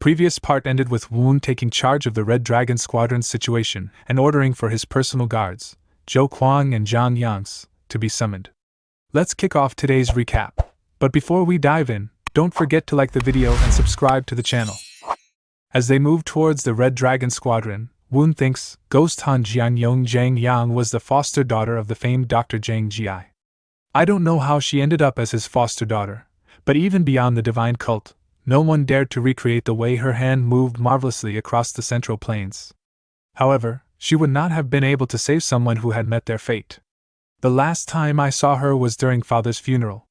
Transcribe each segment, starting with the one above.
previous part ended with Woon taking charge of the Red Dragon Squadron's situation and ordering for his personal guards, Jo Kwang and Jang Yangs, to be summoned. Let's kick off today's recap. But before we dive in, don't forget to like the video and subscribe to the channel. As they move towards the Red Dragon Squadron, Woon thinks Ghost Han Jianyong Jang Yang was the foster daughter of the famed Dr. Jang Ji. I don't know how she ended up as his foster daughter, but even beyond the divine cult, no one dared to recreate the way her hand moved marvelously across the central plains. However, she would not have been able to save someone who had met their fate. The last time I saw her was during father's funeral.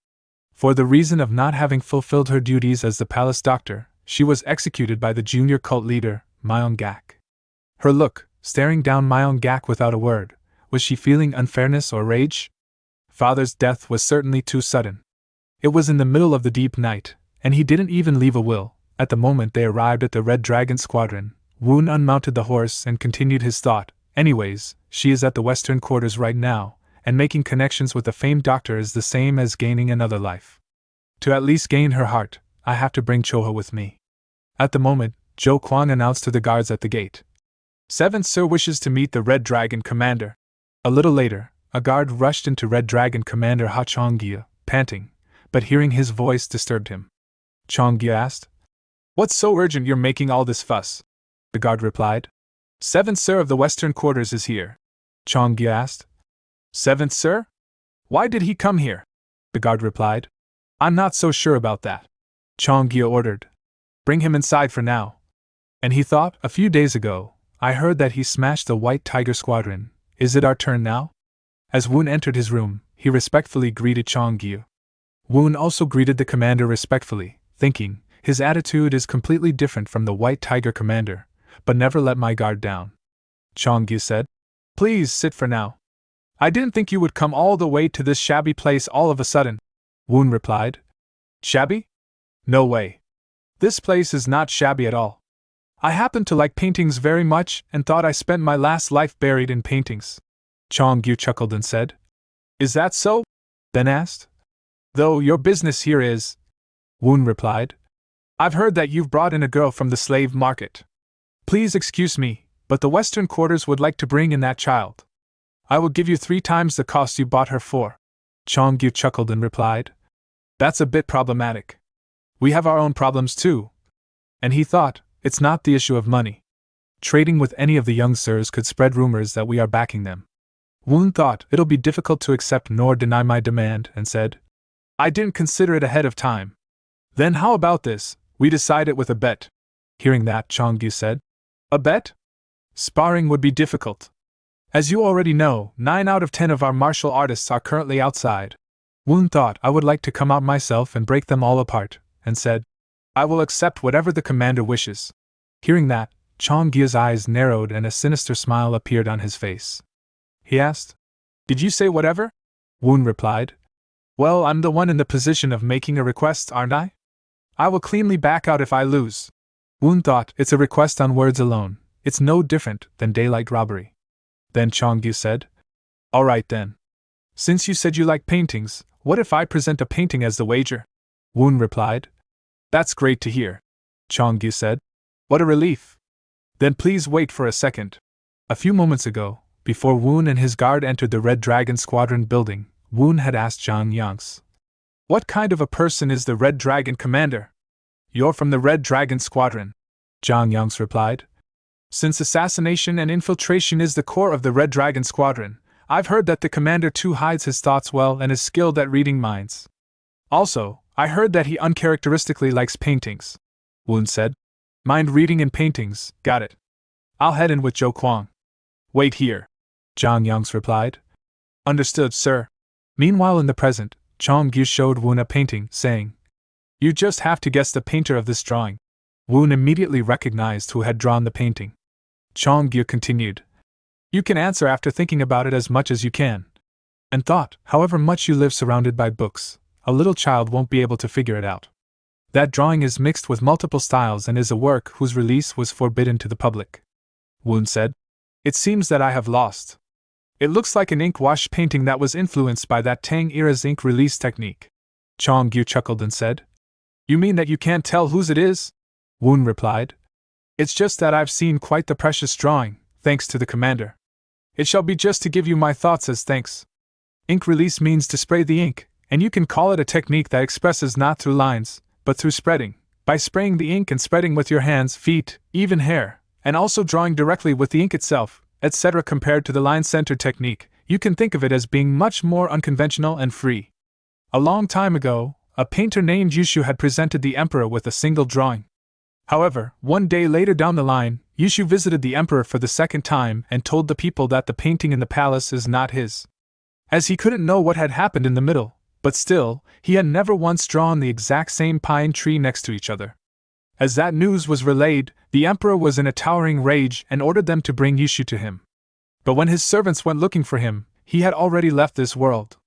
For the reason of not having fulfilled her duties as the palace doctor, she was executed by the junior cult leader, Myeong-gak. Her look, staring down Myeong-gak without a word, was she feeling unfairness or rage? Father's death was certainly too sudden. It was in the middle of the deep night, and he didn't even leave a will. At the moment they arrived at the Red Dragon Squadron, Woon unmounted the horse and continued his thought. Anyways, she is at the western quarters right now, and making connections with the famed doctor is the same as gaining another life. To at least gain her heart, I have to bring Choha with me. At the moment, Jo Kwang announced to the guards at the gate. 7th Sir wishes to meet the Red Dragon Commander. A little later, a guard rushed into Red Dragon Commander Ha Chonggya, panting, but hearing his voice disturbed him. Chonggya asked, "What's so urgent you're making all this fuss?" The guard replied. 7th Sir of the Western Quarters is here. Chonggya asked. 7th Sir? Why did he come here? The guard replied. I'm not so sure about that. Chonggya ordered. Bring him inside for now. And he thought, a few days ago, I heard that he smashed the White Tiger Squadron. Is it our turn now? As Woon entered his room, he respectfully greeted Chonggya. Woon also greeted the commander respectfully, thinking, his attitude is completely different from the White Tiger commander, but never let my guard down. Chonggya said, Please sit for now. I didn't think you would come all the way to this shabby place all of a sudden. Woon replied. Shabby? No way. This place is not shabby at all. I happen to like paintings very much and thought I spent my last life buried in paintings. Chonggya chuckled and said. Is that so? Then asked. Though your business here is. Woon replied. I've heard that you've brought in a girl from the slave market. Please excuse me, but the Western Quarters would like to bring in that child. I will give you 3 times the cost you bought her for. Chonggya chuckled and replied. That's a bit problematic. We have our own problems too. And he thought, it's not the issue of money. Trading with any of the young sirs could spread rumors that we are backing them. Woon thought it'll be difficult to accept nor deny my demand and said, I didn't consider it ahead of time. Then how about this, we decide it with a bet. Hearing that, Chonggya said, A bet? Sparring would be difficult. As you already know, 9 out of 10 of our martial artists are currently outside. Woon thought I would like to come out myself and break them all apart, and said, I will accept whatever the commander wishes. Hearing that, Chonggya's eyes narrowed and a sinister smile appeared on his face. He asked, Did you say whatever? Woon replied, Well, I'm the one in the position of making a request, aren't I? I will cleanly back out if I lose. Woon thought, it's a request on words alone. It's no different than daylight robbery. Then Chonggya said, All right then. Since you said you like paintings, what if I present a painting as the wager? Woon replied, That's great to hear. Chonggya said, What a relief. Then please wait for a second. A few moments ago, before Woon and his guard entered the Red Dragon Squadron building, Woon had asked Jang Yangs, What kind of a person is the Red Dragon commander? You're from the Red Dragon Squadron. Jang Yangs replied, Since assassination and infiltration is the core of the Red Dragon Squadron, I've heard that the commander too hides his thoughts well and is skilled at reading minds. Also, I heard that he uncharacteristically likes paintings. Woon said, Mind reading and paintings, got it. I'll head in with Jo Kwang. Wait here. Jang Yangs replied. Understood, sir. Meanwhile in the present, Chonggya showed Woon a painting, saying, You just have to guess the painter of this drawing. Woon immediately recognized who had drawn the painting. Chonggya continued, You can answer after thinking about it as much as you can. And thought, however much you live surrounded by books, a little child won't be able to figure it out. That drawing is mixed with multiple styles and is a work whose release was forbidden to the public. Woon said, It seems that I have lost. It looks like an ink wash painting that was influenced by that Tang era's ink release technique. Chonggya chuckled and said, You mean that you can't tell whose it is? Woon replied. It's just that I've seen quite the precious drawing, thanks to the commander. It shall be just to give you my thoughts as thanks. Ink release means to spray the ink, and you can call it a technique that expresses not through lines, but through spreading, by spraying the ink and spreading with your hands, feet, even hair, and also drawing directly with the ink itself, etc. Compared to the line-centered technique, you can think of it as being much more unconventional and free. A long time ago, a painter named Yushu had presented the emperor with a single drawing. However, one day later down the line, Yushu visited the emperor for the second time and told the people that the painting in the palace is not his. As he couldn't know what had happened in the middle, but still, he had never once drawn the exact same pine tree next to each other. As that news was relayed, the emperor was in a towering rage and ordered them to bring Yushu to him. But when his servants went looking for him, he had already left this world.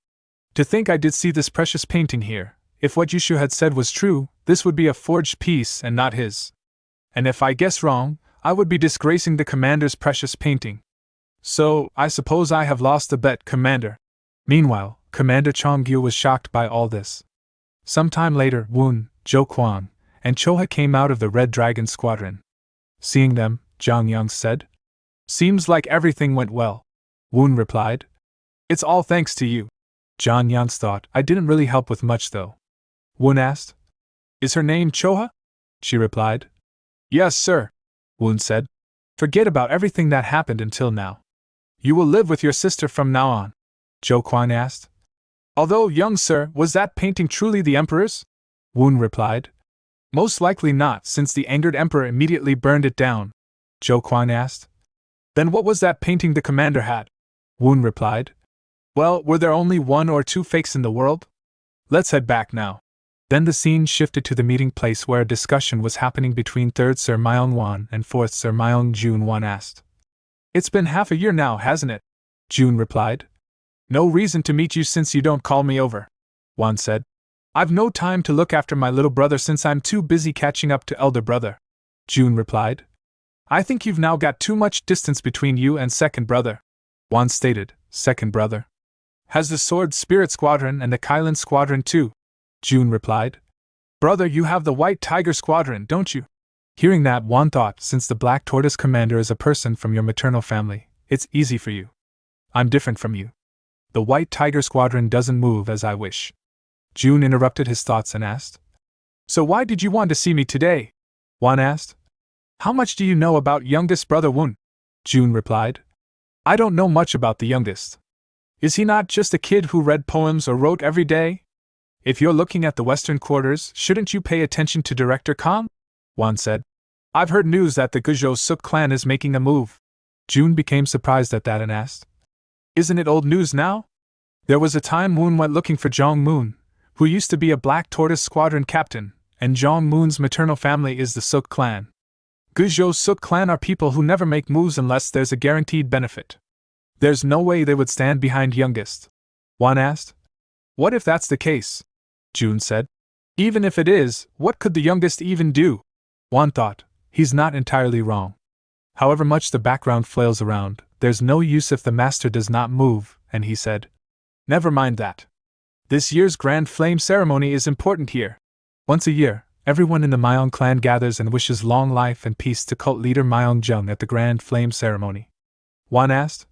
To think I did see this precious painting here. If what Yushu had said was true, this would be a forged piece and not his. And if I guess wrong, I would be disgracing the commander's precious painting. So, I suppose I have lost the bet, Commander. Meanwhile, Commander Cheong-gyu was shocked by all this. Some time later, Woon, Jo Kwang, and Choha came out of the Red Dragon squadron. Seeing them, Jang Young said, "Seems like everything went well." Woon replied, "It's all thanks to you." Jang Young thought, "I didn't really help with much though." Woon asked, "Is her name Choha?" She replied, "Yes, sir," Woon said. "Forget about everything that happened until now. You will live with your sister from now on?" Jo Kwang asked. "Although young sir, was that painting truly the emperor's?" Woon replied. "Most likely not, since the angered emperor immediately burned it down." Jo Kwang asked. "Then what was that painting the commander had?" Woon replied. "Well, were there only one or two fakes in the world? Let's head back now." Then the scene shifted to the meeting place where a discussion was happening between 3rd Sir Myeong-won and 4th Sir Myeong-jun. One asked. "It's been half a year now, hasn't it?" Jun replied. "No reason to meet you since you don't call me over," Won said. "I've no time to look after my little brother since I'm too busy catching up to elder brother," Jun replied. "I think you've now got too much distance between you and second brother," Won stated. "Second brother has the Sword Spirit Squadron and the Kylan Squadron too," Jun replied. "Brother, you have the White Tiger Squadron, don't you?" Hearing that, Won thought, since the Black Tortoise commander is a person from your maternal family, it's easy for you. I'm different from you. The White Tiger Squadron doesn't move as I wish. Jun interrupted his thoughts and asked. "So why did you want to see me today?" Won asked. "How much do you know about youngest brother Woon?" Jun replied. "I don't know much about the youngest. Is he not just a kid who read poems or wrote every day? If you're looking at the Western quarters, shouldn't you pay attention to Director Kong?" Won said. "I've heard news that the Guizhou Suk clan is making a move." Jun became surprised at that and asked. "Isn't it old news now? There was a time Woon went looking for Jong-moon, who used to be a Black Tortoise Squadron captain, and Jong-moon's maternal family is the Suk clan. Guizhou Suk clan are people who never make moves unless there's a guaranteed benefit. There's no way they would stand behind youngest." Won asked. "What if that's the case?" Jun said. "Even if it is, what could the youngest even do?" Won thought, he's not entirely wrong. However much the background flails around, there's no use if the master does not move, and he said, "Never mind that. This year's Grand Flame ceremony is important here. Once a year, everyone in the Myeong clan gathers and wishes long life and peace to cult leader Myeong-jung at the Grand Flame ceremony." Won asked.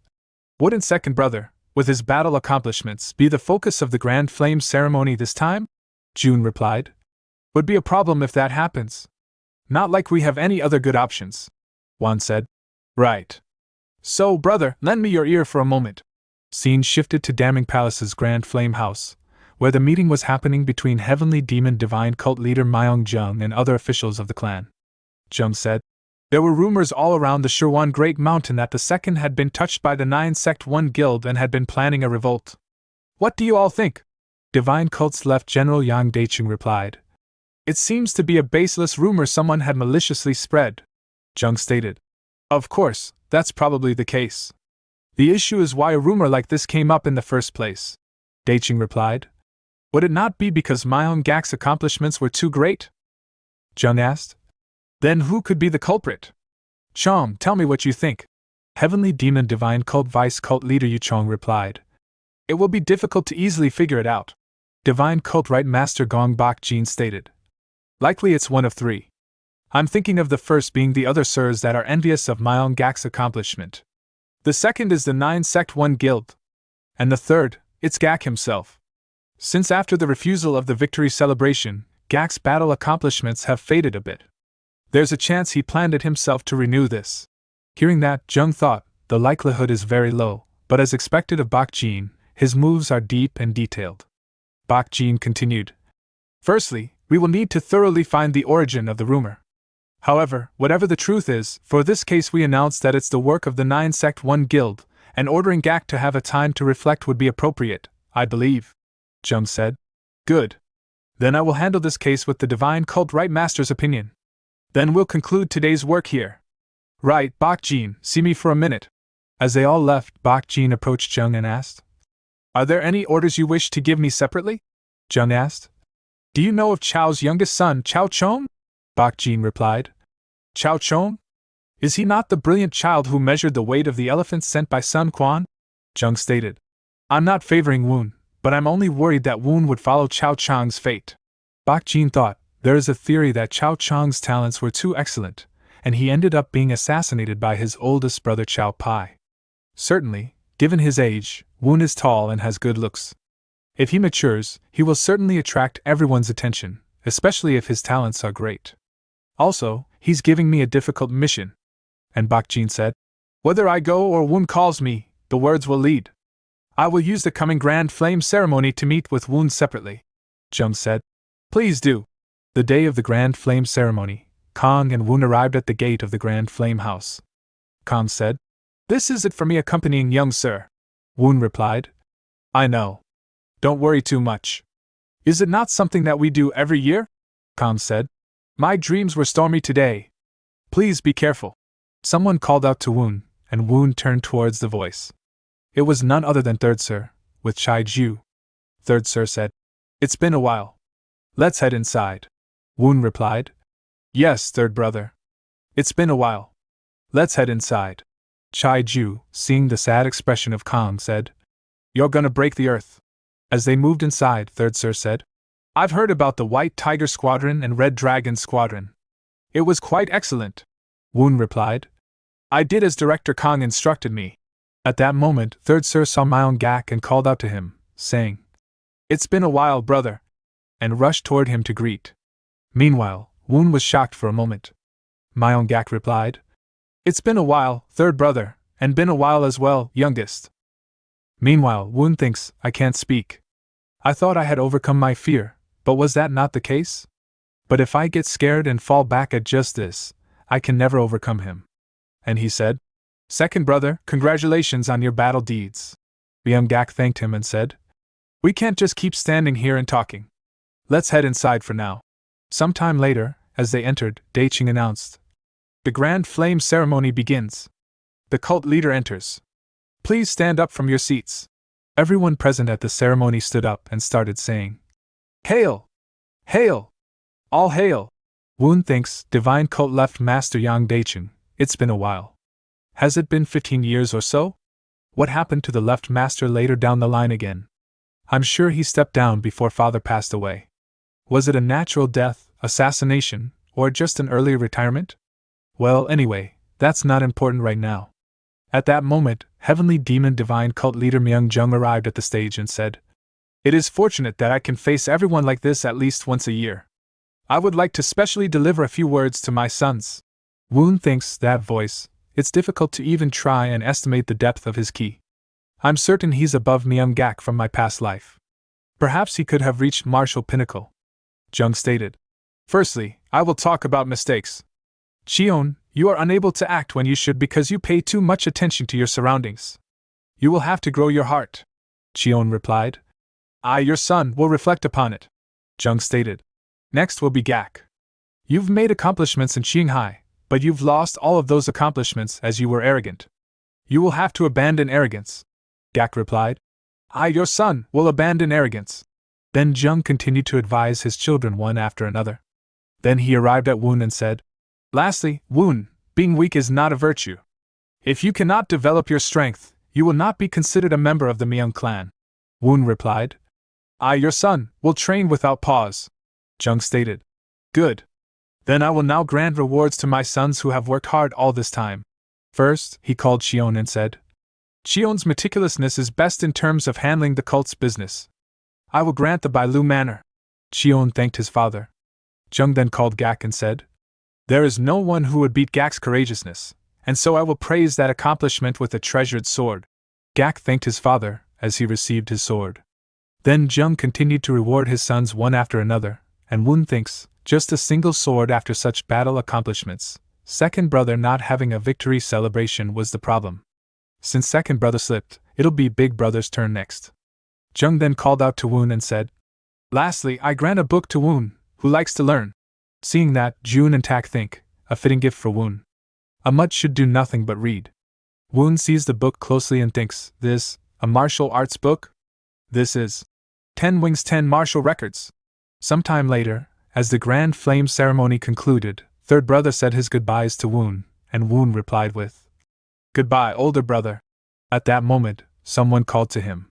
"Wouldn't second brother, with his battle accomplishments, be the focus of the Grand Flame ceremony this time?" Jun replied. "Would be a problem if that happens. Not like we have any other good options," Won said. "Right. So, brother, lend me your ear for a moment." Scene shifted to Damning Palace's Grand Flame House, where the meeting was happening between Heavenly Demon Divine Cult leader Myeong-jung and other officials of the clan. Jung said, "There were rumors all around the Shirwan Great Mountain that the second had been touched by the 9 Sect 1 Guild and had been planning a revolt. What do you all think?" Divine Cult's Left General Yang Daichung replied. "It seems to be a baseless rumor someone had maliciously spread," Jung stated. "Of course, that's probably the case. The issue is why a rumor like this came up in the first place," Daichung replied. "Would it not be because Myeonggak's accomplishments were too great?" Jung asked. "Then who could be the culprit? Chong, tell me what you think." Heavenly Demon Divine Cult Vice Cult Leader Yu Chong replied. "It will be difficult to easily figure it out," Divine Cult Right Master Gong Bak Jin stated. "Likely it's one of three. I'm thinking of the first being the other sirs that are envious of Myeonggak's accomplishment. The second is the 9-sect 1 guild. And the third, it's Gak himself. Since after the refusal of the victory celebration, Gak's battle accomplishments have faded a bit. There's a chance he planned it himself to renew this. Hearing that, Jung thought, the likelihood is very low, but as expected of Bak Jin, his moves are deep and detailed. Bak Jin continued. Firstly, we will need to thoroughly find the origin of the rumor. However, whatever the truth is, for this case we announce that it's the work of the 9-sect 1 guild, and ordering Gak to have a time to reflect would be appropriate, I believe. Jung said. Good. Then I will handle this case with the Divine Cult Right Master's opinion. Then we'll conclude today's work here. Right, Bak Jin, see me for a minute. As they all left, Bak Jin approached Jung and asked, Are there any orders you wish to give me separately? Jung asked. Do you know of Chao's youngest son, Chao Chon? Bak Jin replied. Chao Chon? Is he not the brilliant child who measured the weight of the elephants sent by Sun Quan? Jung stated. I'm not favoring Woon, but I'm only worried that Woon would follow Chao Chang's fate. Bak Jin thought, there is a theory that Chao Chang's talents were too excellent, and he ended up being assassinated by his oldest brother Chao Pai. Certainly, given his age, Woon is tall and has good looks. If he matures, he will certainly attract everyone's attention, especially if his talents are great. Also, he's giving me a difficult mission. And Bak Jin said, Whether I go or Woon calls me, the words will lead. I will use the coming Grand Flame ceremony to meet with Woon separately. Jung said, Please do. The day of the Grand Flame ceremony, Kong and Woon arrived at the gate of the Grand Flame house. Kong said, This is it for me accompanying young sir. Woon replied, I know. Don't worry too much. Is it not something that we do every year? Kong said, My dreams were stormy today. Please be careful. Someone called out to Woon, and Woon turned towards the voice. It was none other than Third Sir, with Chai Ju. Third Sir said, It's been a while. Let's head inside. Woon replied, Yes, third brother. It's been a while. Let's head inside. Chai Ju, seeing the sad expression of Kong, said, You're gonna break the earth. As they moved inside, Third Sir said, I've heard about the White Tiger Squadron and Red Dragon Squadron. It was quite excellent. Woon replied, I did as Director Kong instructed me. At that moment, Third Sir saw Myeonggak and called out to him, saying, It's been a while, brother, and rushed toward him to greet. Meanwhile, Woon was shocked for a moment. Myeonggak replied, It's been a while, third brother, and been a while as well, youngest. Meanwhile, Woon thinks, I can't speak. I thought I had overcome my fear, but was that not the case? But if I get scared and fall back at just this, I can never overcome him. And he said, Second brother, congratulations on your battle deeds. Myeonggak thanked him and said, We can't just keep standing here and talking. Let's head inside for now. Some time later, as they entered, Daiching announced, The Grand Flame ceremony begins. The cult leader enters. Please stand up from your seats. Everyone present at the ceremony stood up and started saying, Hail! Hail! All hail! Woon thinks, Divine Cult left Master Yang Daiching, it's been a while. Has it been 15 years or so? What happened to the left master later down the line again? I'm sure he stepped down before father passed away. Was it a natural death, assassination, or just an early retirement? Well, anyway, that's not important right now. At that moment, Heavenly Demon Divine Cult leader Myeong-jung arrived at the stage and said, It is fortunate that I can face everyone like this at least once a year. I would like to specially deliver a few words to my sons. Woon thinks, that voice, it's difficult to even try and estimate the depth of his ki. I'm certain he's above Myeonggak from my past life. Perhaps he could have reached martial pinnacle. Jung stated, Firstly, I will talk about mistakes. Cheon, you are unable to act when you should because you pay too much attention to your surroundings. You will have to grow your heart. Cheon replied. I, your son, will reflect upon it. Jung stated. Next will be Gak. You've made accomplishments in Qinghai, but you've lost all of those accomplishments as you were arrogant. You will have to abandon arrogance. Gak replied. I, your son, will abandon arrogance. Then Jung continued to advise his children one after another. Then he arrived at Woon and said, Lastly, Woon, being weak is not a virtue. If you cannot develop your strength, you will not be considered a member of the Myeong clan. Woon replied. I, your son, will train without pause. Jung stated. Good. Then I will now grant rewards to my sons who have worked hard all this time. First, he called Cheon and said, Cheon's meticulousness is best in terms of handling the cult's business. I will grant the Bailu Manor. Cheon thanked his father. Jung then called Gak and said, There is no one who would beat Gak's courageousness, and so I will praise that accomplishment with a treasured sword. Gak thanked his father as he received his sword. Then Jung continued to reward his sons one after another, and Woon thinks, just a single sword after such battle accomplishments. Second brother not having a victory celebration was the problem. Since second brother slipped, it'll be big brother's turn next. Jung then called out to Woon and said, Lastly, I grant a book to Woon, who likes to learn. Seeing that, Jun and Tak think, a fitting gift for Woon. A mud should do nothing but read. Woon sees the book closely and thinks, This, a martial arts book? This is 10 Wings 10 Martial Records. Sometime later, as the grand flame ceremony concluded, third brother said his goodbyes to Woon, and Woon replied with, Goodbye, older brother. At that moment, someone called to him.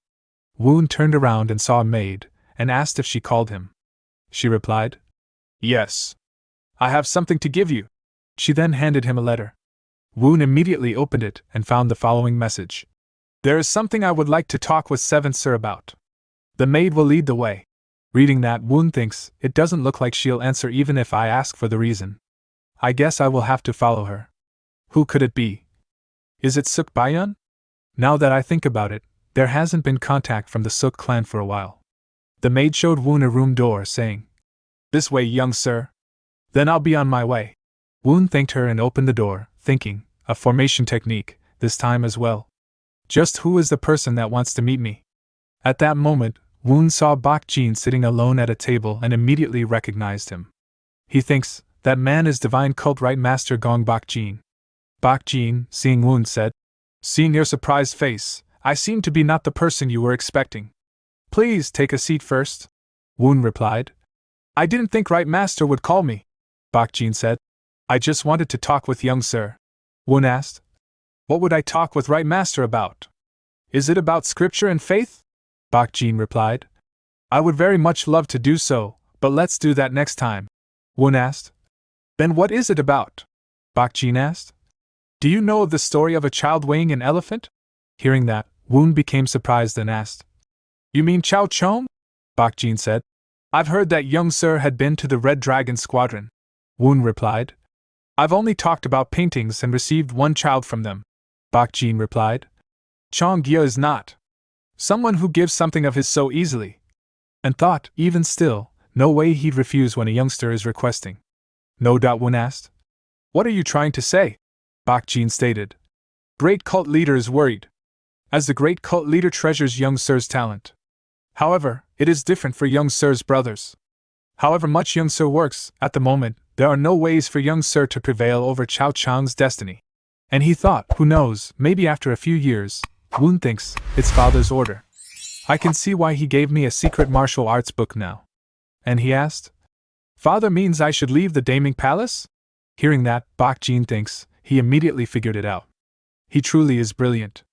Woon turned around and saw a maid, and asked if she called him. She replied, Yes. I have something to give you. She then handed him a letter. Woon immediately opened it and found the following message. There is something I would like to talk with 7th Sir about. The maid will lead the way. Reading that, Woon thinks, it doesn't look like she'll answer even if I ask for the reason. I guess I will have to follow her. Who could it be? Is it Suk Bayeon? Now that I think about it, there hasn't been contact from the Suk clan for a while. The maid showed Woon a room door, saying, This way, young sir. Then I'll be on my way. Woon thanked her and opened the door, thinking, a formation technique, this time as well. Just who is the person that wants to meet me? At that moment, Woon saw Bak Jin sitting alone at a table and immediately recognized him. He thinks, that man is Divine Cult Right Master Gong Bak Jin. Bak Jin, seeing Woon, said, Seeing your surprised face, I seem to be not the person you were expecting. Please take a seat first. Woon replied. I didn't think Right Master would call me. Bak Jin said. I just wanted to talk with young sir. Woon asked. What would I talk with Right Master about? Is it about scripture and faith? Bak Jin replied. I would very much love to do so, but let's do that next time. Woon asked. Then what is it about? Bak Jin asked. Do you know of the story of a child weighing an elephant? Hearing that, Woon became surprised and asked. You mean Chao Chong? Bak Jin said. I've heard that young sir had been to the Red Dragon squadron. Woon replied. I've only talked about paintings and received one child from them. Bak Jin replied. Chong Gya is not someone who gives something of his so easily. And thought, even still, no way he'd refuse when a youngster is requesting. No doubt. Woon asked. What are you trying to say? Bak Jin stated. Great cult leader is worried. As the great cult leader treasures young sir's talent. However, it is different for young sir's brothers. However much young sir works, at the moment, there are no ways for young sir to prevail over Chao Chang's destiny. And he thought, who knows, maybe after a few years, Woon thinks, it's father's order. I can see why he gave me a secret martial arts book now. And he asked, Father means I should leave the Daming Palace? Hearing that, Bak Jin thinks, he immediately figured it out. He truly is brilliant.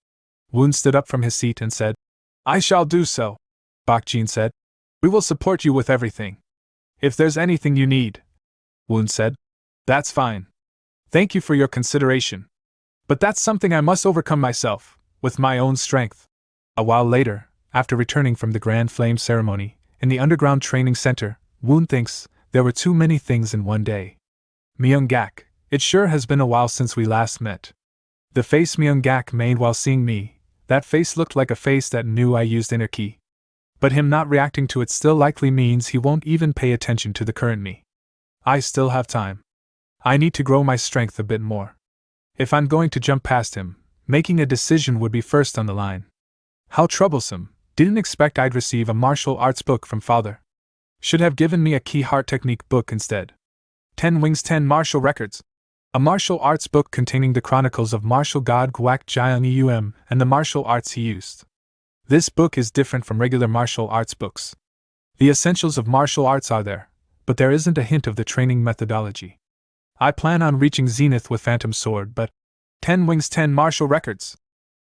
Woon stood up from his seat and said, I shall do so. Bak Jin said, We will support you with everything. If there's anything you need. Woon said, That's fine. Thank you for your consideration. But that's something I must overcome myself, with my own strength. A while later, after returning from the Grand Flame ceremony, in the underground training center, Woon thinks, there were too many things in one day. Myeonggak, it sure has been a while since we last met. The face Myeonggak made while seeing me, that face looked like a face that knew I used inner ki. But him not reacting to it still likely means he won't even pay attention to the current me. I still have time. I need to grow my strength a bit more. If I'm going to jump past him, making a decision would be first on the line. How troublesome, didn't expect I'd receive a martial arts book from father. Should have given me a key heart technique book instead. 10 Wings 10 Martial Records. A martial arts book containing the chronicles of martial god Guak Jian Eum and the martial arts he used. This book is different from regular martial arts books. The essentials of martial arts are there, but there isn't a hint of the training methodology. I plan on reaching Zenith with Phantom Sword, but 10 Wings 10 Martial Records.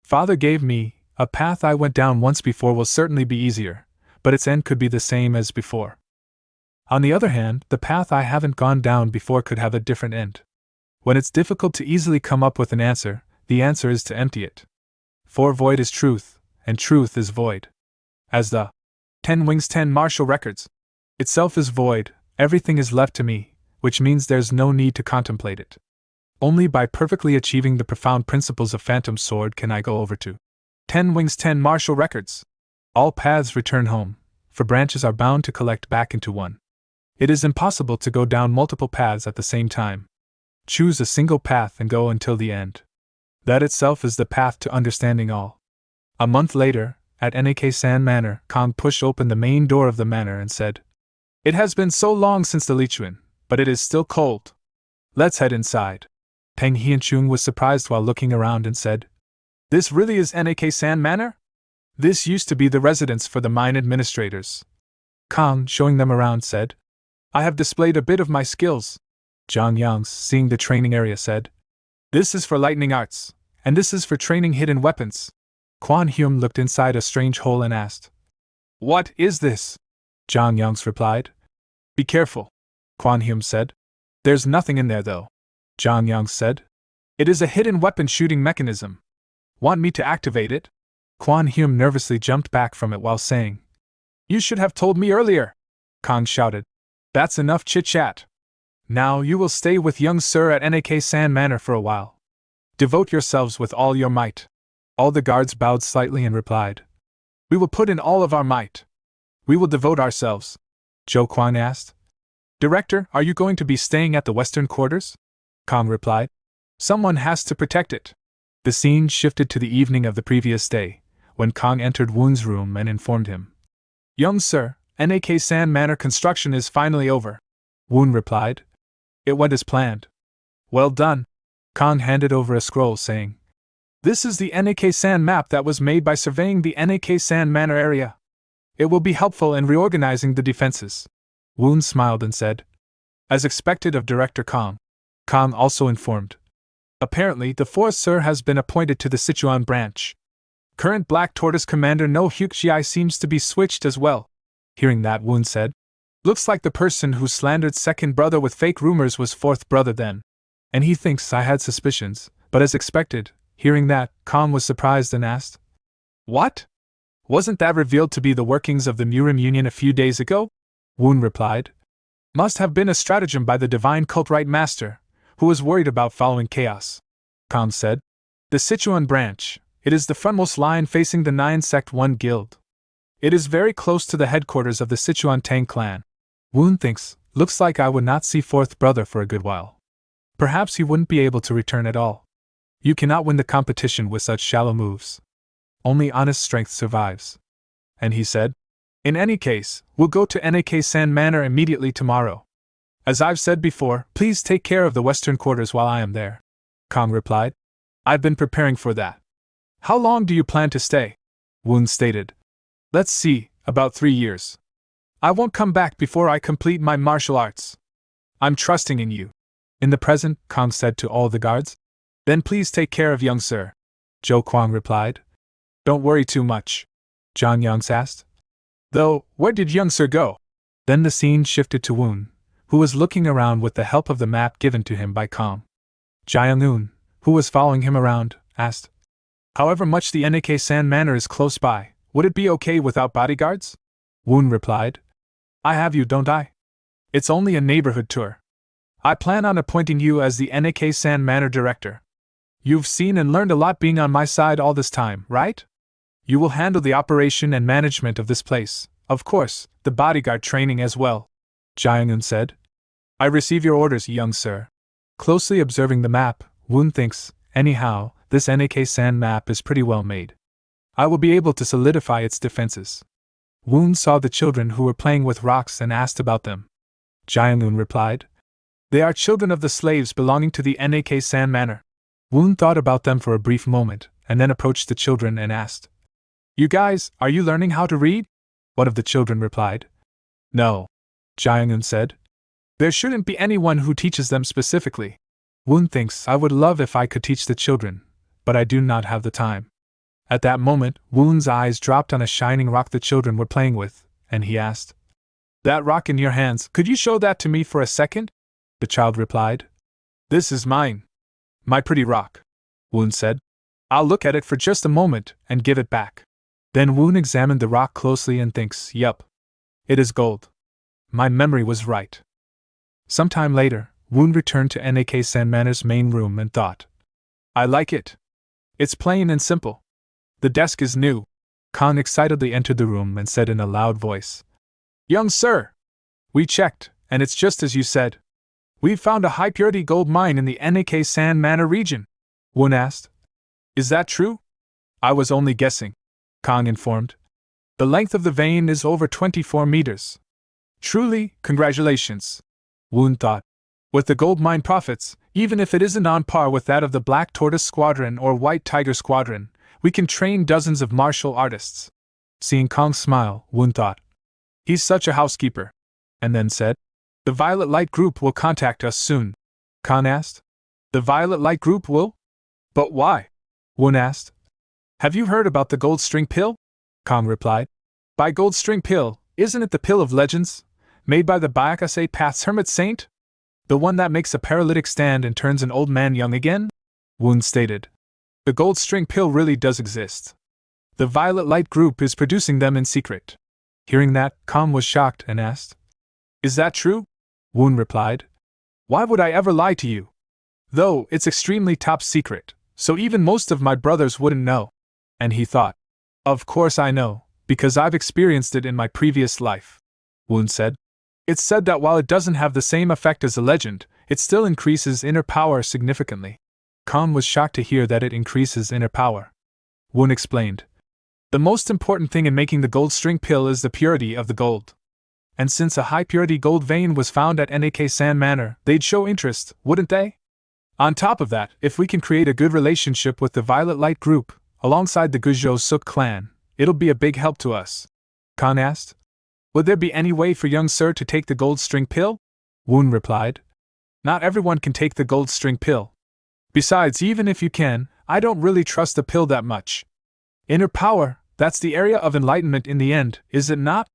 Father gave me, a path I went down once before will certainly be easier, but its end could be the same as before. On the other hand, the path I haven't gone down before could have a different end. When it's difficult to easily come up with an answer, the answer is to empty it. For void is truth, and truth is void. As the 10 Wings 10 Martial Records itself is void, everything is left to me, which means there's no need to contemplate it. Only by perfectly achieving the profound principles of Phantom Sword can I go over to 10 Wings 10 Martial Records. All paths return home, for branches are bound to collect back into one. It is impossible to go down multiple paths at the same time. Choose a single path and go until the end. That itself is the path to understanding all. A month later, at Nek-san Manor, Kong pushed open the main door of the manor and said, "It has been so long since the Lichuan, but it is still cold. Let's head inside." Tang Hianchung was surprised while looking around and said, "This really is Nek-san Manor? This used to be the residence for the mine administrators." Kong, showing them around, said, "I have displayed a bit of my skills." Zhang Yangs, seeing the training area, said, "This is for lightning arts, and this is for training hidden weapons." Quan Hume looked inside a strange hole and asked, "What is this?" Zhang Yangs replied, "Be careful," Quan Hume said. "There's nothing in there though," Zhang Yangs said. "It is a hidden weapon shooting mechanism. Want me to activate it?" Quan Hume nervously jumped back from it while saying, "You should have told me earlier!" Kong shouted, "That's enough chit-chat. Now you will stay with young sir at Nek-san Manor for a while. Devote yourselves with all your might." All the guards bowed slightly and replied, "We will put in all of our might. We will devote ourselves." Zhou Quan asked, "Director, are you going to be staying at the western quarters?" Kong replied, "Someone has to protect it." The scene shifted to the evening of the previous day, when Kong entered Woon's room and informed him, "Young sir, Nek-san Manor construction is finally over." Woon replied, "It went as planned." "Well done." Kong handed over a scroll saying, "This is the Nek-san map that was made by surveying the Nek-san Manor area. It will be helpful in reorganizing the defenses." Woon smiled and said, "As expected of Director Kong." Kong also informed, "Apparently the fourth sir has been appointed to the Sichuan branch. Current Black Tortoise Commander No Hyukji seems to be switched as well." Hearing that, Woon said, "Looks like the person who slandered second brother with fake rumors was fourth brother then. And he thinks I had suspicions, but as expected." Hearing that, Kong was surprised and asked, "What? Wasn't that revealed to be the workings of the Murim Union a few days ago?" Woon replied, "Must have been a stratagem by the divine cult right master, who was worried about following chaos." Kong said, "The Sichuan branch, it is the frontmost line facing the 9 Sect 1 Guild. It is very close to the headquarters of the Sichuan Tang clan. Woon thinks, looks like I would not see fourth brother for a good while. Perhaps he wouldn't be able to return at all. You cannot win the competition with such shallow moves. Only honest strength survives." And he said, "In any case, we'll go to Nek-san Manor immediately tomorrow. As I've said before, please take care of the western quarters while I am there." Kong replied, "I've been preparing for that." "How long do you plan to stay?" Woon stated, "Let's see, about 3 years. I won't come back before I complete my martial arts. I'm trusting in you." In the present, Kong said to all the guards, "Then please take care of young sir." Zhou Kwang replied, "Don't worry too much." Zhang Yangs asked, "Though, where did young sir go?" Then the scene shifted to Woon, who was looking around with the help of the map given to him by Kong. Myeong-un, who was following him around, asked, "However much the Nek-san Manor is close by, would it be okay without bodyguards?" Woon replied, "I have you, don't I? It's only a neighborhood tour. I plan on appointing you as the Nek-san Manor director. You've seen and learned a lot being on my side all this time, right? You will handle the operation and management of this place, of course, the bodyguard training as well." Jiang-un said, "I receive your orders, young sir." Closely observing the map, Woon thinks, anyhow, this Nek-san map is pretty well made. I will be able to solidify its defenses. Woon saw the children who were playing with rocks and asked about them. Jiang-un replied, "They are children of the slaves belonging to the Nek-san Manor." Woon thought about them for a brief moment, and then approached the children and asked, "You guys, are you learning how to read?" One of the children replied, "No." Jiang-un said, "There shouldn't be anyone who teaches them specifically." Woon thinks, I would love if I could teach the children, but I do not have the time. At that moment, Woon's eyes dropped on a shining rock the children were playing with, and he asked, That rock in your hands, could you show that to me for a second? The child replied. This is mine. My pretty rock, Woon said. I'll look at it for just a moment and give it back. Then Woon examined the rock closely and thinks, yup. It is gold. My memory was right. Sometime later, Woon returned to N.A.K. Sandmanor's main room and thought, I like it. It's plain and simple. The desk is new. Kang excitedly entered the room and said in a loud voice, Young sir! We checked, and it's just as you said. We've found a high-purity gold mine in the N.A.K. Sand Manor region. Woon asked. Is that true? I was only guessing, Kang informed. The length of the vein is over 24 meters. Truly, congratulations, Woon thought. With the gold mine profits, even if it isn't on par with that of the Black Tortoise Squadron or White Tiger Squadron, we can train dozens of martial artists. Seeing Kang smile, Woon thought, he's such a housekeeper. And then said, The Violet Light Group will contact us soon. Kang asked. The Violet Light Group will? But why? Woon asked. Have you heard about the Gold String Pill? Kang replied. By Gold String Pill, isn't it the pill of legends? Made by the Byakase Path's hermit saint? The one that makes a paralytic stand and turns an old man young again? Woon stated. The Gold String Pill really does exist. The Violet Light Group is producing them in secret. Hearing that, Kang was shocked and asked, Is that true? Woon replied. Why would I ever lie to you? Though, it's extremely top secret, so even most of my brothers wouldn't know. And he thought, Of course I know, because I've experienced it in my previous life. Woon said. It's said that while it doesn't have the same effect as a legend, it still increases inner power significantly. Kang was shocked to hear that it increases inner power. Woon explained. The most important thing in making the gold string pill is the purity of the gold. And since a high-purity gold vein was found at N.A.K. Sand Manor, they'd show interest, wouldn't they? On top of that, if we can create a good relationship with the Violet Light Group, alongside the Guizhou Suk clan, it'll be a big help to us. Kang asked. Would there be any way for young sir to take the gold string pill? Woon replied. Not everyone can take the gold string pill. Besides, even if you can, I don't really trust the pill that much. Inner power, that's the area of enlightenment in the end, is it not?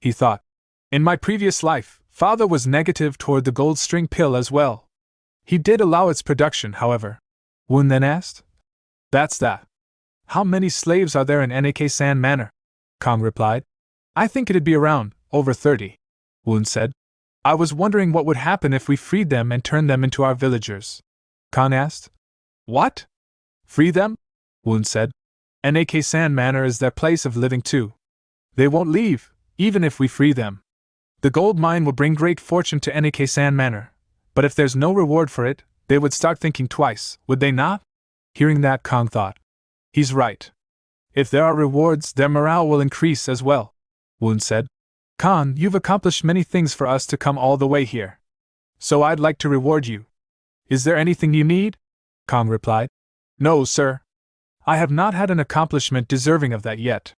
He thought. In my previous life, father was negative toward the gold string pill as well. He did allow its production, however. Woon then asked. That's that. How many slaves are there in N.A.K. Sand Manor? Kang replied. I think it'd be around, over 30. Woon said. I was wondering what would happen if we freed them and turned them into our villagers. Kang asked. What? Free them? Woon said. N.A.K. Sand Manor is their place of living too. They won't leave, even if we free them. The gold mine will bring great fortune to N.A.K. Sand Manor, but if there's no reward for it, they would start thinking twice, would they not? Hearing that, Kang thought. He's right. If there are rewards, their morale will increase as well. Woon said. Kang, you've accomplished many things for us to come all the way here. So I'd like to reward you. Is there anything you need? Kang replied. No, sir. I have not had an accomplishment deserving of that yet.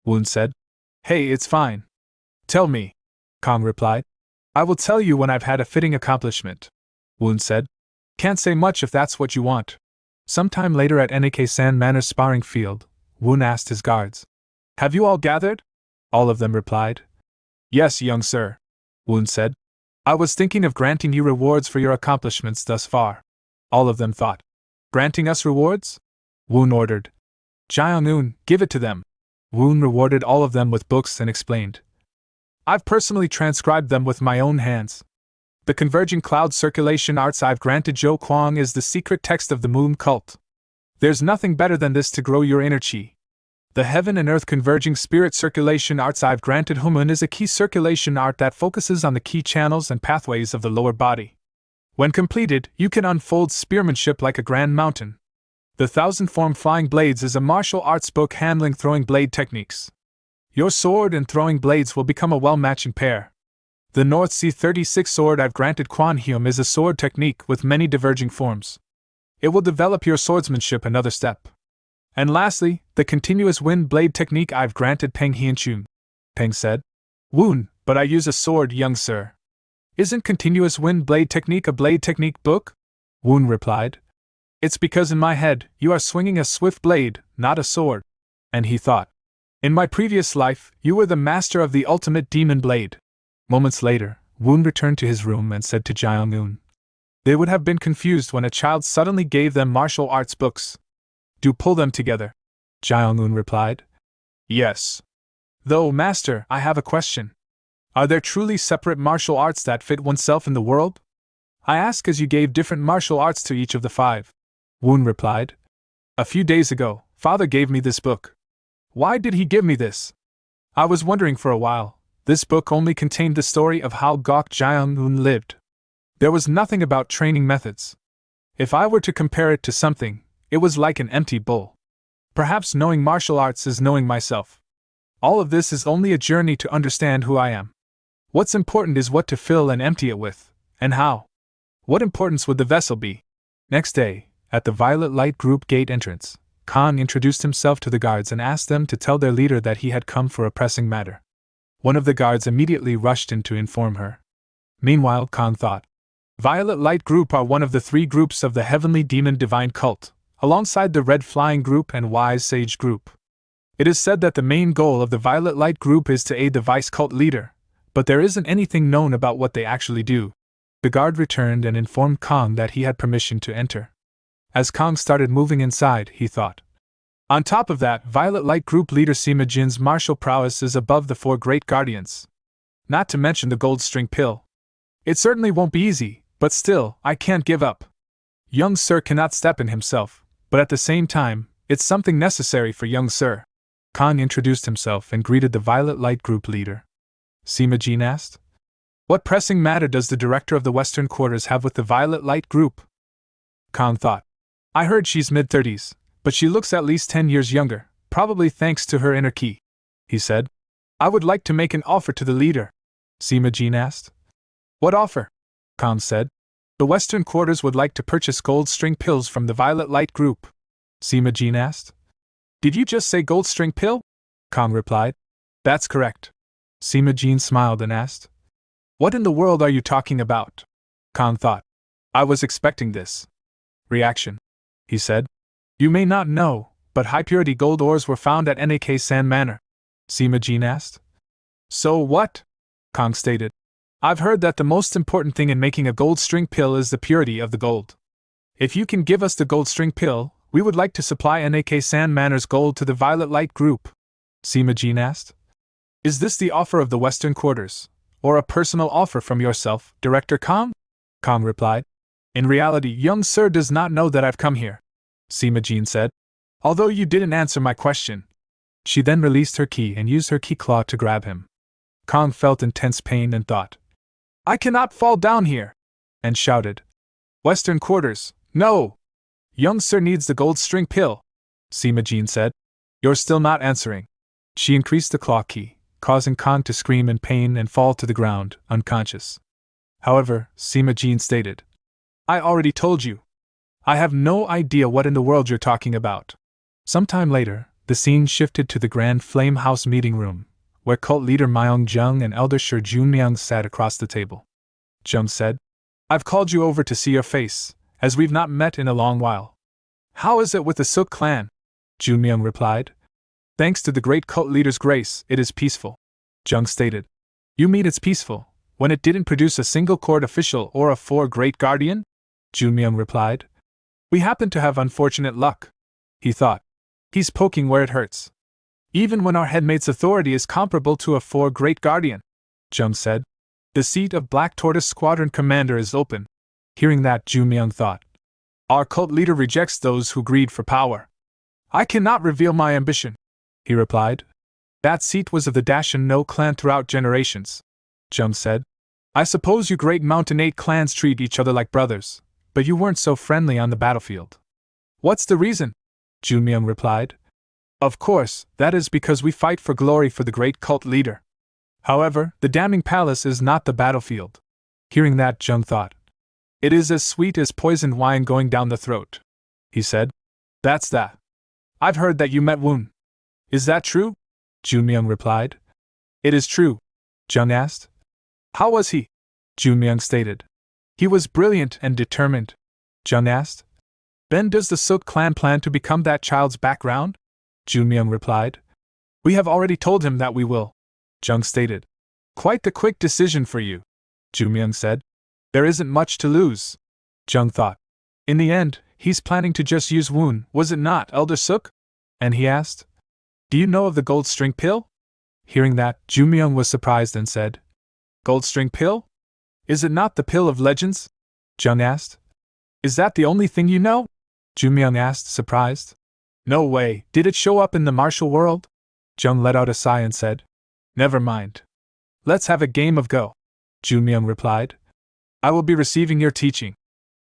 Woon said. Hey, it's fine. Tell me. Kang replied. I will tell you when I've had a fitting accomplishment. Woon said. Can't say much if that's what you want. Sometime later at N.A.K. Sand Manor's sparring field, Woon asked his guards. Have you all gathered? All of them replied. Yes, young sir. Woon said. I was thinking of granting you rewards for your accomplishments thus far. All of them thought. Granting us rewards? Woon ordered. Myeong-un, give it to them. Woon rewarded all of them with books and explained. I've personally transcribed them with my own hands. The Converging Cloud Circulation Arts I've granted Zhou Kuang is the secret text of the Moon Cult. There's nothing better than this to grow your inner chi. The Heaven and Earth Converging Spirit Circulation Arts I've granted Humun is a key circulation art that focuses on the key channels and pathways of the lower body. When completed, you can unfold spearmanship like a grand mountain. The Thousand Form Flying Blades is a martial arts book handling throwing blade techniques. Your sword and throwing blades will become a well-matching pair. The North Sea 36 sword I've granted Quan Hyum is a sword technique with many diverging forms. It will develop your swordsmanship another step. And lastly, the continuous wind blade technique I've granted Peng Hianchun. Peng said. Woon, but I use a sword, young sir. Isn't continuous wind blade technique a blade technique book? Woon replied. It's because in my head, you are swinging a swift blade, not a sword. And he thought. In my previous life, you were the master of the ultimate demon blade. Moments later, Woon returned to his room and said to Myeong-un, "They would have been confused when a child suddenly gave them martial arts books. Do pull them together." Myeong-un replied, "Yes. Though, master, I have a question. Are there truly separate martial arts that fit oneself in the world? I ask as you gave different martial arts to each of the 5. Woon replied, "A few days ago, father gave me this book." "Why did he give me this?" "I was wondering for a while. This book only contained the story of how Gok Myeong-un lived. There was nothing about training methods. If I were to compare it to something, it was like an empty bowl. Perhaps knowing martial arts is knowing myself. All of this is only a journey to understand who I am. What's important is what to fill and empty it with, and how. What importance would the vessel be?" Next day, at the Violet Light Group gate entrance, Kang introduced himself to the guards and asked them to tell their leader that he had come for a pressing matter. One of the guards immediately rushed in to inform her. Meanwhile, Kang thought, Violet Light Group are one of the 3 groups of the Heavenly Demon Dod Cult, alongside the Red Flying Group and Wise Sage Group. It is said that the main goal of the Violet Light Group is to aid the vice cult leader, but there isn't anything known about what they actually do. The guard returned and informed Kang that he had permission to enter. As Kang started moving inside, he thought, on top of that, Violet Light Group leader Sima Jin's martial prowess is above the 4 great guardians. Not to mention the gold string pill. It certainly won't be easy, but still, I can't give up. Young Sir cannot step in himself, but at the same time, it's something necessary for young Sir. Kang introduced himself and greeted the Violet Light Group leader. Sima Jin asked, "What pressing matter does the director of the Western Quarters have with the Violet Light Group?" Kang thought, "I heard she's mid-30s, but she looks at least 10 years younger, probably thanks to her inner ki," he said. "I would like to make an offer to the leader." Sima Jin asked. "What offer?" Kang said. "The Western Quarters would like to purchase gold string pills from the Violet Light Group." Sima Jin asked. "Did you just say gold string pill?" Kang replied. "That's correct." Sima Jin smiled and asked, "What in the world are you talking about?" Kang thought, "I was expecting this reaction," he said. "You may not know, but high-purity gold ores were found at San Manor." Sima Jin asked. "So what?" Kang stated. "I've heard that the most important thing in making a gold string pill is the purity of the gold. If you can give us the gold string pill, we would like to supply San Manor's gold to the Violet Light Group." Sima Jin asked. "Is this the offer of the Western Quarters, or a personal offer from yourself, Director Kang?" Kang replied. "In reality, young Sir does not know that I've come here," Sima Jin said. "Although you didn't answer my question." She then released her ki and used her ki claw to grab him. Kang felt intense pain and thought, "I cannot fall down here," and shouted, "Western Quarters, no! Young Sir needs the gold string pill," Sima Jin said. "You're still not answering." She increased the claw ki, causing Kang to scream in pain and fall to the ground, unconscious. However, Sima Jin stated, "I already told you. I have no idea what in the world you're talking about." Sometime later, the scene shifted to the Grand Flame House meeting room, where cult leader Myeong-jung and elder Sir Junmyeong sat across the table. Jung said, "I've called you over to see your face, as we've not met in a long while." "How is it with the Sook clan?" Junmyeong replied. "Thanks to the great cult leader's grace, it is peaceful," Jung stated. "You mean it's peaceful, when it didn't produce a single court official or a 4 great guardian?" Junmyeong replied. "We happen to have unfortunate luck," he thought. "He's poking where it hurts. Even when our headmate's authority is comparable to a 4 great guardian," Jung said. "The seat of Black Tortoise Squadron Commander is open." Hearing that, Junmyeong thought, "Our cult leader rejects those who greed for power." "I cannot reveal my ambition," he replied. "That seat was of the Dacian No clan throughout generations," Jung said. "I suppose you great Mountain 8 clans treat each other like brothers, but you weren't so friendly on the battlefield." "What's the reason?" Junmyeong replied. "Of course, that is because we fight for glory for the great cult leader. However, the damning palace is not the battlefield." Hearing that, Jung thought, "It is as sweet as poisoned wine going down the throat," he said. "That's that. I've heard that you met Woon. Is that true?" Junmyeong replied. "It is true." Jung asked. "How was he?" Junmyeong stated. "He was brilliant and determined." Jung asked. "Then does the Sook clan plan to become that child's background?" Junmyeong replied. "We have already told him that we will," Jung stated. Quite the quick decision for you, Jumyoung said. There isn't much to lose, Jung thought. In the end, he's planning to just use Woon, was it not, Elder Suk? And he asked, do you know of the gold string pill? Hearing that, Jumyoung was surprised and said, Gold string pill? Is it not the pill of legends? Jung asked. Is that the only thing you know? Jumyoung asked, surprised. No way, did it show up in the martial world? Jung let out a sigh and said, Never mind. Let's have a game of Go, Jumyoung replied. I will be receiving your teaching.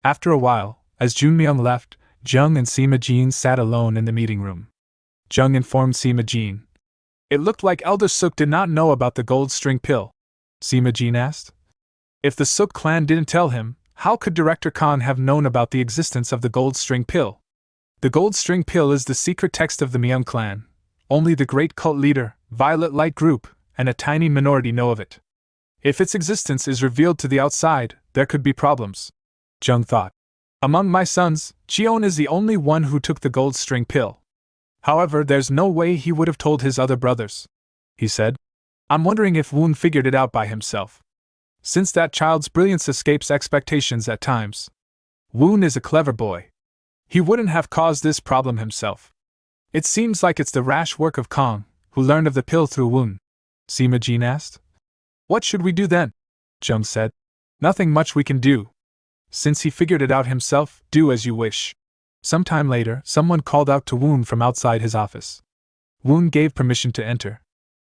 After a while, as Jumyoung left, Jung and Sima Jin sat alone in the meeting room. Jung informed Sima Jin. It looked like Elder Suk did not know about the gold string pill, Sima Jin asked. If the Suk clan didn't tell him, how could Director Khan have known about the existence of the gold string pill? The gold string pill is the secret text of the Myeong clan. Only the great cult leader, Violet Light Group, and a tiny minority know of it. If its existence is revealed to the outside, there could be problems, Jung thought. Among my sons, Cheon is the only one who took the gold string pill. However, there's no way he would have told his other brothers, he said. I'm wondering if Woon figured it out by himself. Since that child's brilliance escapes expectations at times. Woon is a clever boy. He wouldn't have caused this problem himself. It seems like it's the rash work of Kong, who learned of the pill through Woon, Sima Jin asked. What should we do then? Jung said. Nothing much we can do. Since he figured it out himself, do as you wish. Sometime later, someone called out to Woon from outside his office. Woon gave permission to enter.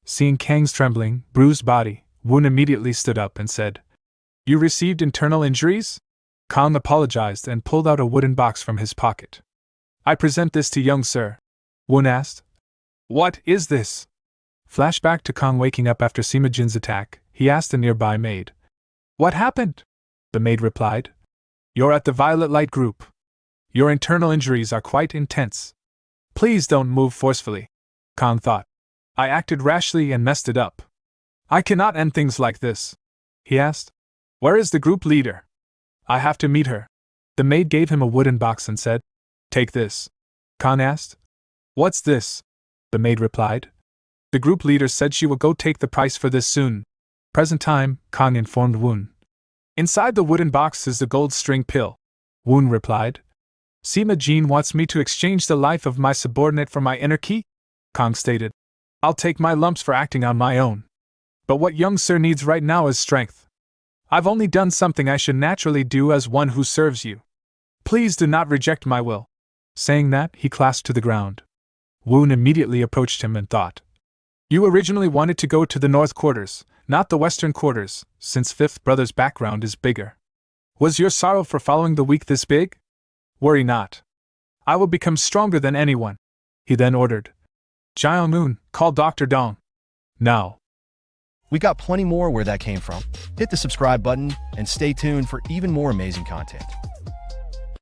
Seeing Kang's trembling, bruised body, Woon immediately stood up and said, You received internal injuries? Kang apologized and pulled out a wooden box from his pocket. I present this to young sir, Woon asked. What is this? Flashback to Kang waking up after Sima Jin's attack, he asked a nearby maid. What happened? The maid replied. You're at the Violet Light Group. Your internal injuries are quite intense. Please don't move forcefully, Kang thought. I acted rashly and messed it up. I cannot end things like this, he asked. Where is the group leader? I have to meet her. The maid gave him a wooden box and said, Take this. Kang asked. What's this? The maid replied. The group leader said she will go take the price for this soon. Present time, Kang informed Woon. Inside the wooden box is the gold string pill, Woon replied. Sima Jin wants me to exchange the life of my subordinate for my inner key? Kang stated. I'll take my lumps for acting on my own. But what young sir needs right now is strength. I've only done something I should naturally do as one who serves you. Please do not reject my will. Saying that, he clasped to the ground. Woon immediately approached him and thought. You originally wanted to go to the north quarters, not the western quarters, since Fifth Brother's background is bigger. Was your sorrow for following the weak this big? Worry not. I will become stronger than anyone, he then ordered. Myeong-un, call Dr. Dong. Now. We got plenty more where that came from. Hit the subscribe button and stay tuned for even more amazing content.